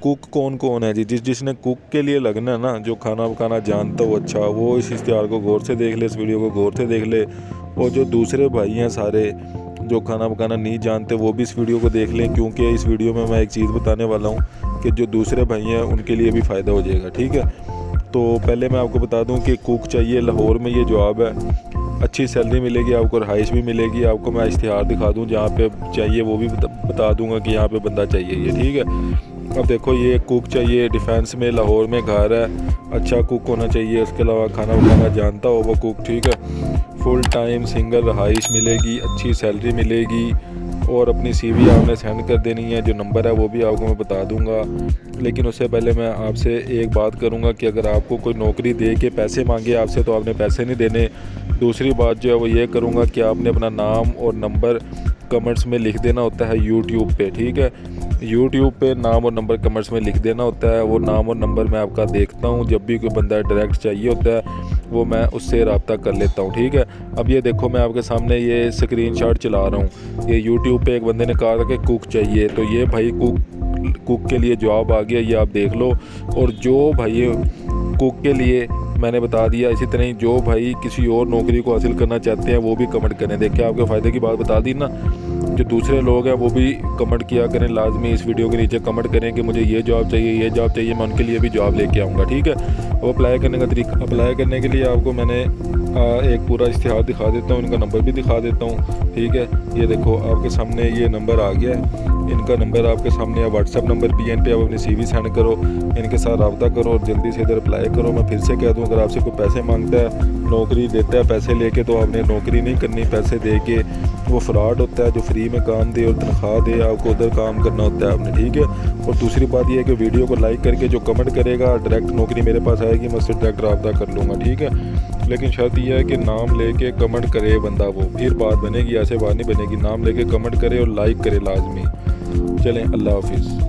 Cook कौन कौन है जी? जिसने कुक के लिए लगना है ना, जो खाना पकाना जानता हो अच्छा, वो इस इश्तिहार को गौर से देख ले, इस वीडियो को गौर से देख ले। और जो दूसरे भाई हैं सारे जो खाना पकाना नहीं जानते, वो भी इस वीडियो को देख लें, क्योंकि इस वीडियो में मैं एक चीज़ बताने वाला हूँ कि जो दूसरे भाई हैं उनके लिए भी फ़ायदा हो जाएगा। ठीक है, तो पहले मैं आपको बता दूं कि कुक चाहिए लाहौर में, ये जॉब है, अच्छी सैलरी मिलेगी आपको, रहाइश भी मिलेगी आपको। मैं इश्तिहार दिखा दूं जहाँ पे चाहिए, वो भी बता दूंगा कि यहाँ पे बंदा चाहिए ये। ठीक है, अब देखो ये कुक चाहिए, डिफेंस में लाहौर में घर है, अच्छा कुक होना चाहिए, उसके अलावा खाना बनाना जानता हो वो कुक। ठीक है, फुल टाइम सिंगल रहाइश मिलेगी, अच्छी सैलरी मिलेगी, और अपनी CV आपने सेंड कर देनी है। जो नंबर है वो भी आपको मैं बता दूंगा, लेकिन उससे पहले मैं आपसे एक बात करूंगा कि अगर आपको कोई नौकरी दे के पैसे मांगे आपसे, तो आपने पैसे नहीं देने। दूसरी बात जो है वो ये करूंगा कि आपने अपना नाम और नंबर कमेंट्स में लिख देना होता है यूट्यूब पे। ठीक है, यूट्यूब पे नाम और नंबर कमेंट्स में लिख देना होता है। वो नाम और नंबर मैं आपका देखता हूँ, जब भी कोई बंदा डायरेक्ट चाहिए होता है वो मैं उससे रब्ता कर लेता हूँ। ठीक है, अब ये देखो मैं आपके सामने ये स्क्रीनशॉट चला रहा हूँ। ये यूट्यूब पे एक बंदे ने कहा था कि कुक चाहिए, तो ये भाई कुक के लिए जॉब आ गया, ये आप देख लो। और जो भाई कुक के लिए मैंने बता दिया, इसी तरह ही जो भाई किसी और नौकरी को हासिल करना चाहते हैं वो भी कमेंट करें। देखिए आपके फ़ायदे की बात बता दी ना। जो दूसरे लोग हैं वो भी कमेंट किया करें, लाजमी इस वीडियो के नीचे कमेंट करें कि मुझे ये जॉब चाहिए, ये जॉब चाहिए, मैं उनके लिए भी जॉब लेके आऊँगा। ठीक है, अब अप्लाई करने का तरीका, अप्लाई करने के लिए आपको मैंने एक पूरा इश्तिहार दिखा देता हूँ, इनका नंबर भी दिखा देता हूँ। ठीक है, ये देखो आपके सामने ये नंबर आ गया है, इनका नंबर आपके सामने है, व्हाट्सएप नंबर भी है, इन पे आप अपनी CV सेंड करो, इनके साथ रब्ता करो और जल्दी से इधर अप्लाई करो। मैं फिर से कह दूँ, अगर आपसे कोई पैसे मांगता है, नौकरी देता है पैसे लेके, तो आपने नौकरी नहीं करनी पैसे दे के, वो फ्रॉड होता है। जो फ्री में काम दे और तनख्वाह दे, आपको उधर काम करना होता है आपने। ठीक है, और दूसरी बात यह है कि वीडियो को लाइक करके जो कमेंट करेगा, डायरेक्ट नौकरी मेरे पास आएगी, मैं उससे डायरेक्ट रब्ता कर लूँगा। ठीक है, लेकिन शर्त यह है कि नाम लेके कमेंट करे बंदा, वो फिर बात बनेगी, ऐसे बात नहीं बनेगी। नाम लेके कमेंट करे और लाइक करे लाजमी। चलें, अल्लाह हाफिज़।